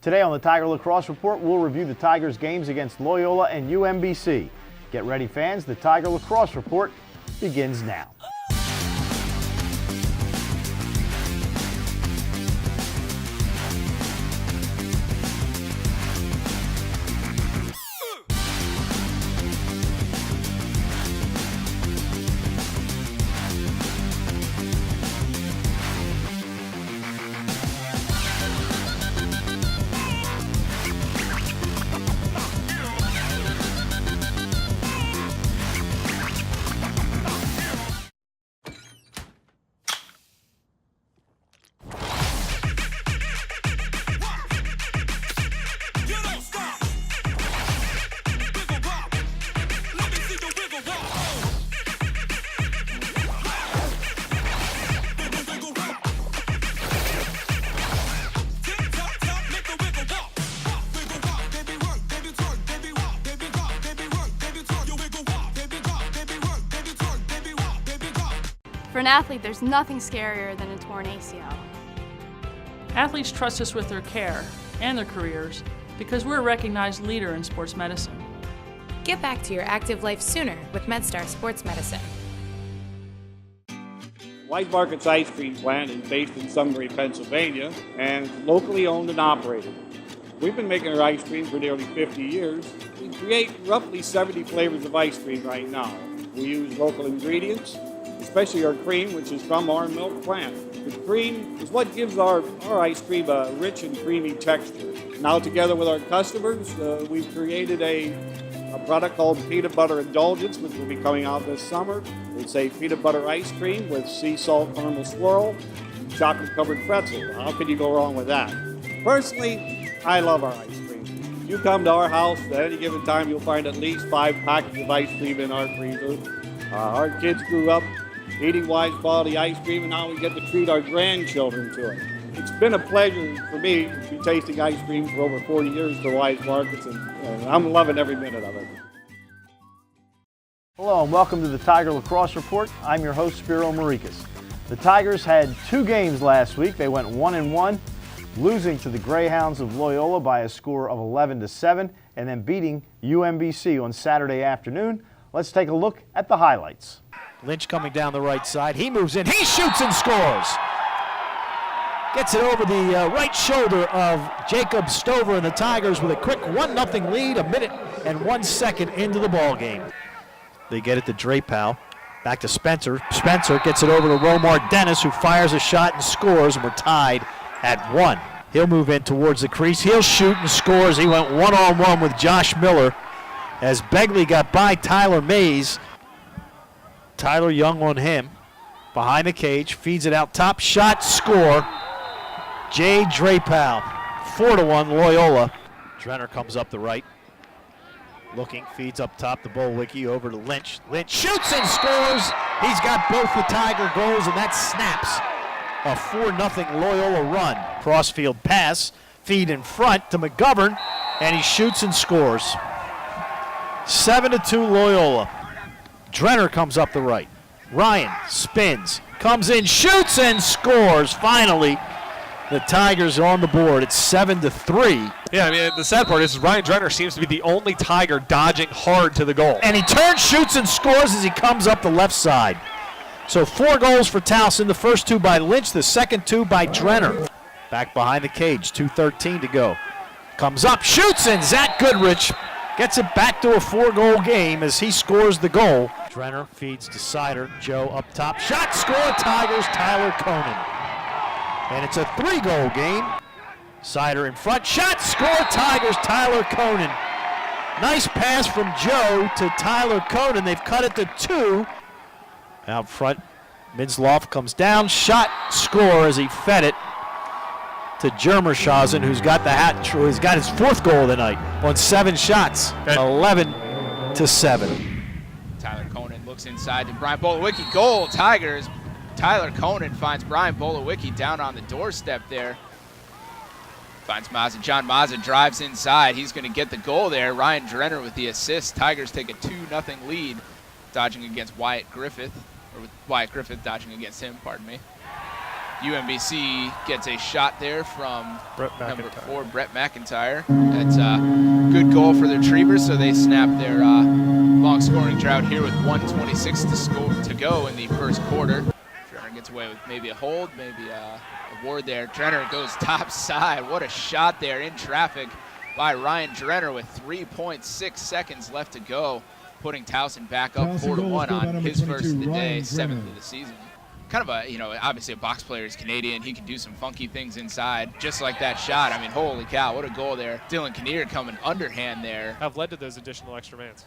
Today on the Tiger Lacrosse Report, we'll review the Tigers' games against Loyola and UMBC. Get ready, fans. The Tiger Lacrosse Report begins now. For an athlete, there's nothing scarier than a torn ACL. Athletes trust us with their care and their careers because we're a recognized leader in sports medicine. Get back to your active life sooner with MedStar Sports Medicine. Wise Market's ice cream plant is based in Sunbury, Pennsylvania, and it's locally owned and operated. We've been making our ice cream for nearly 50 years. We create roughly 70 flavors of ice cream right now. We use local ingredients, especially our cream, which is from our milk plant. The cream is what gives our ice cream a rich and creamy texture. Now, together with our customers, we've created a product called Peanut Butter Indulgence, which will be coming out this summer. It's a peanut butter ice cream with sea salt caramel swirl, chocolate-covered pretzel. How can you go wrong with that? Personally, I love our ice cream. If you come to our house at any given time, you'll find at least 5 packets of ice cream in our freezer. Our kids grew up eating Wise quality ice cream, and now we get to treat our grandchildren to it. It's been a pleasure for me to be tasting ice cream for over 40 years for Wise Markets, and I'm loving every minute of it. Hello and welcome to the Tiger Lacrosse Report. I'm your host, Spiro Morekas. The Tigers had 2 games last week. They went 1-1, losing to the Greyhounds of Loyola by a score of 11-7, and then beating UMBC on Saturday afternoon. Let's take a look at the highlights. Lynch coming down the right side. He moves in. He shoots and scores. Gets it over the right shoulder of Jacob Stover, and the Tigers with a quick 1-0 lead, 1 minute and 1 second into the ball game. They get it to Drapeau. Back to Spencer. Spencer gets it over to Romar Dennis, who fires a shot and scores, and we're tied at 1. He'll move in towards the crease. He'll shoot and scores. He went one-on-one with Josh Miller as Begley got by Tyler Mays. Tyler Young on him, behind the cage, feeds it out, top shot, score. Jay Drapeau, 4-1 Loyola. Drenner comes up the right, looking, feeds up top the Bolewicki over to Lynch. Lynch shoots and scores. He's got both the Tiger goals, and that snaps a 4-0 Loyola run. Crossfield pass, feed in front to McGovern, and he shoots and scores. 7-2 Loyola. Drenner comes up the right. Ryan spins, comes in, shoots and scores. Finally, the Tigers are on the board. It's 7-3. Yeah, I mean, the sad part is Ryan Drenner seems to be the only Tiger dodging hard to the goal. And he turns, shoots, and scores as he comes up the left side. So 4 goals for Towson, the first 2 by Lynch, the second 2 by Drenner. Back behind the cage, 2:13 to go. Comes up, shoots, and Zach Goodrich gets it back to a 4-goal game as he scores the goal. Drenner feeds to Sider. Joe up top. Shot, score, Tigers, Tyler Conan. And it's a 3-goal game. Sider in front. Shot, score, Tigers, Tyler Conan. Nice pass from Joe to Tyler Conan. They've cut it to 2. Out front, Minsloff comes down. Shot, score as he fed it to Jermershausen, who's got the who's got his 4th goal of the night on 7 shots. 11-7. Tyler Conan looks inside to Brian Bolewicki. Goal, Tigers. Tyler Conan finds Brian Bolewicki down on the doorstep there. Finds Mazza. John Mazza drives inside. He's going to get the goal there. Ryan Drenner with the assist. Tigers take a 2-0 lead, dodging against Wyatt Griffith, or with Wyatt Griffith dodging against him, pardon me. UMBC gets a shot there from number 4, Brett McIntyre. That's a good goal for the Retrievers, so they snap their long scoring drought here with 1:26 to go in the first quarter. Drenner gets away with maybe a hold, maybe a ward there. Drenner goes top side. What a shot there in traffic by Ryan Drenner with 3.6 seconds left to go, putting Towson back up 4-1 on his first of the day, 7th of the season. Kind of obviously a box player. He's Canadian. He can do some funky things inside, just like that shot. I mean, holy cow, what a goal there. Dylan Kinnear coming underhand there. Have led to those additional extra mans.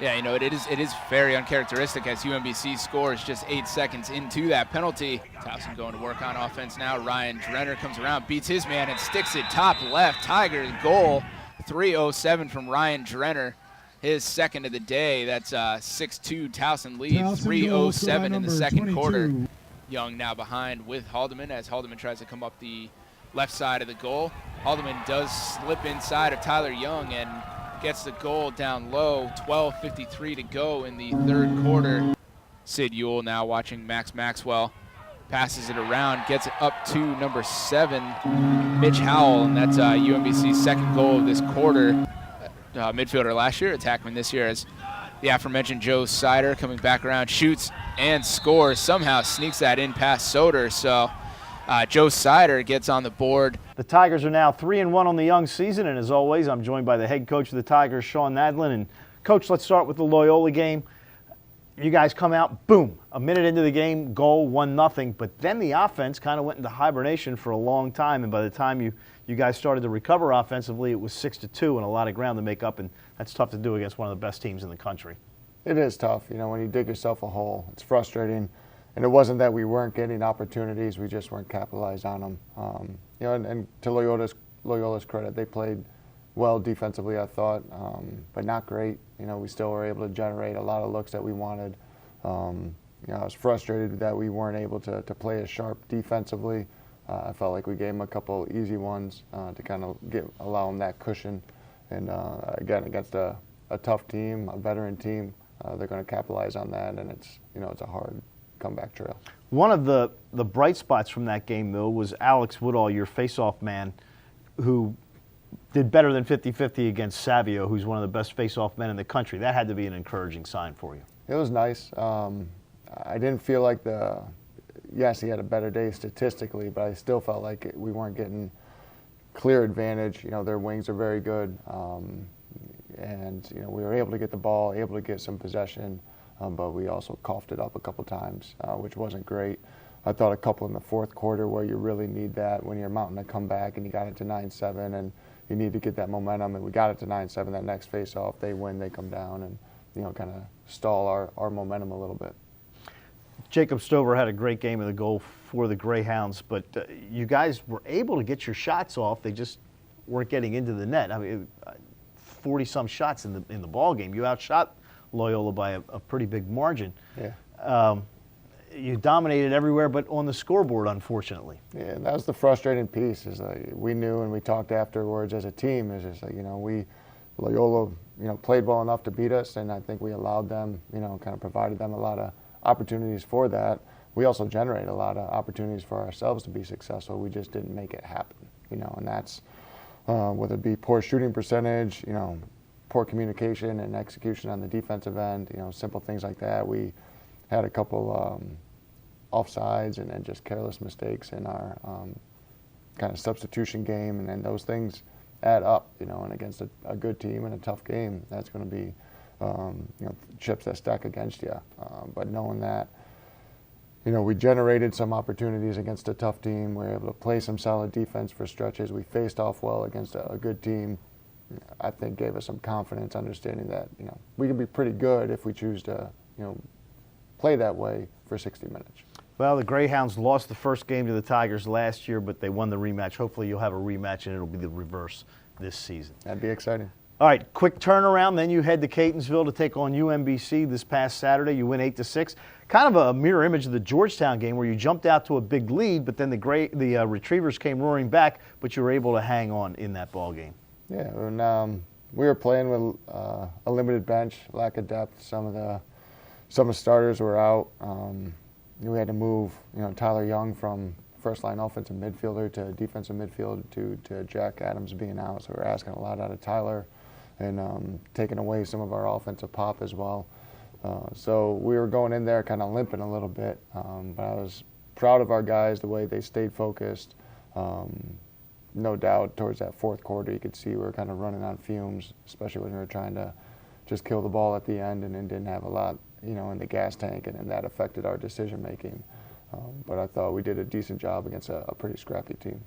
Yeah, it is very uncharacteristic as UMBC scores just 8 seconds into that penalty. Towson going to work on offense now. Ryan Drenner comes around, beats his man, and sticks it top left. Tigers goal, 3:07 from Ryan Drenner. His second of the day. That's 6-2 Towson lead, 3:07 in the second quarter. Young now behind with Haldeman as Haldeman tries to come up the left side of the goal. Haldeman does slip inside of Tyler Young and gets the goal down low. 12:53 to go in the third quarter. Sid Ewell now watching Max Maxwell. Passes it around, gets it up to number 7, Mitch Howell, and that's UMBC's second goal of this quarter. Midfielder last year, attackman this year, as the aforementioned Joe Sider coming back around, shoots and scores. Somehow sneaks that in past Soder, so Joe Sider gets on the board. The Tigers are now 3-1 on the young season, and as always, I'm joined by the head coach of the Tigers, Shawn Nadelen. And Coach, let's start with the Loyola game. You guys come out, boom, a minute into the game, goal, 1-0, but then the offense kind of went into hibernation for a long time, and by the time you guys started to recover offensively, it was 6-2 and a lot of ground to make up, and that's tough to do against one of the best teams in the country. It is tough, when you dig yourself a hole. It's frustrating, and it wasn't that we weren't getting opportunities, we just weren't capitalized on them. And to Loyola's credit, they played well defensively, I thought, but not great. We still were able to generate a lot of looks that we wanted. I was frustrated that we weren't able to play as sharp defensively. I felt like we gave them a couple easy ones to kind of allow them that cushion. And again, against a tough team, a veteran team, they're going to capitalize on that, and it's a hard comeback trail. One of the bright spots from that game, though, was Alex Woodall, your face-off man, who did better than 50-50 against Savio, who's one of the best face-off men in the country. That had to be an encouraging sign for you. It was nice. I didn't feel like yes, he had a better day statistically, but I still felt like we weren't getting clear advantage. Their wings are very good, and we were able to get the ball, able to get some possession, but we also coughed it up a couple times, which wasn't great. I thought a couple in the fourth quarter where you really need that when you're mounting a comeback and you got it to 9-7 and you need to get that momentum, and we got it to 9-7. That next face-off, they win, they come down, and kind of stall our momentum a little bit. Jacob Stover had a great game of the goal for the Greyhounds, but you guys were able to get your shots off. They just weren't getting into the net. I mean, 40-some shots in the ball game. You outshot Loyola by a pretty big margin. Yeah. You dominated everywhere but on the scoreboard, unfortunately. Yeah, and that was the frustrating piece. Is we knew, and we talked afterwards as a team. Is just Loyola, played well enough to beat us, and I think we allowed them, kind of provided them a lot of opportunities for that. We also generated a lot of opportunities for ourselves to be successful. We just didn't make it happen, and that's whether it be poor shooting percentage, poor communication and execution on the defensive end, simple things like that. We had a couple offsides and just careless mistakes in our kind of substitution game, and then those things add up, and against a good team and a tough game, that's going to be chips that stack against you. But knowing that, we generated some opportunities against a tough team. We were able to play some solid defense for stretches. We faced off well against a good team. I think gave us some confidence, understanding that we can be pretty good if we choose to play that way for 60 minutes. Well, the Greyhounds lost the first game to the Tigers last year, but they won the rematch. Hopefully you'll have a rematch and it'll be the reverse this season. That'd be exciting. All right, quick turnaround. Then you head to Catonsville to take on UMBC this past Saturday. You win 8-6. Kind of a mirror image of the Georgetown game where you jumped out to a big lead, but then the Retrievers came roaring back, but you were able to hang on in that ball game. Yeah, and we were playing with a limited bench, lack of depth. Some of the starters were out. We had to move, Tyler Young from first line offensive midfielder to defensive midfielder to Jack Adams being out. So we're asking a lot out of Tyler and taking away some of our offensive pop as well. So we were going in there kind of limping a little bit, but I was proud of our guys, the way they stayed focused. No doubt towards that fourth quarter, you could see we were kind of running on fumes, especially when we were trying to just kill the ball at the end and then didn't have a lot, in the gas tank, and that affected our decision making. But I thought we did a decent job against a pretty scrappy team.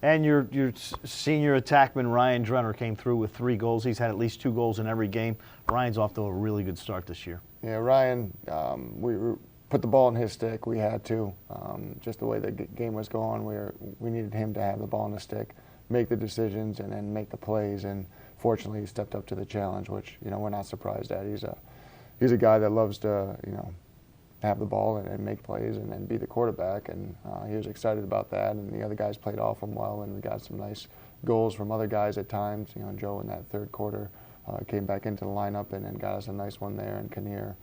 And your senior attackman, Ryan Drenner, came through with 3 goals. He's had at least 2 goals in every game. Ryan's off to a really good start this year. Yeah, Ryan, we put the ball in his stick. We had to. Just the way the game was going, we needed him to have the ball in the stick, make the decisions, and then make the plays. And fortunately, he stepped up to the challenge, which we're not surprised at. He's a guy that loves to have the ball and make plays and then be the quarterback. And he was excited about that. And the other guys played off him well, and we got some nice goals from other guys at times. Joe in that third quarter came back into the lineup and then got us a nice one there, and Kinnear.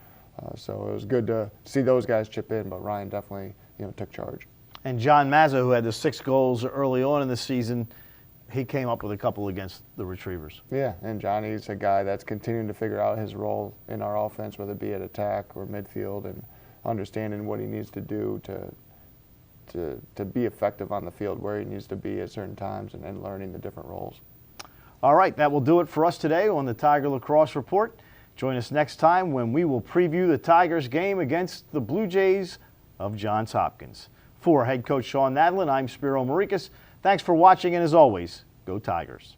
So it was good to see those guys chip in, but Ryan definitely took charge. And John Mazza, who had the 6 goals early on in the season, he came up with a couple against the Retrievers. Yeah, and Johnny's a guy that's continuing to figure out his role in our offense, whether it be at attack or midfield, and understanding what he needs to do to be effective on the field, where he needs to be at certain times, and learning the different roles. All right, that will do it for us today on the Tiger Lacrosse Report. Join us next time when we will preview the Tigers game against the Blue Jays of Johns Hopkins. For head coach Shawn Nadelen, I'm Spiro Morekas. Thanks for watching, and as always, go Tigers.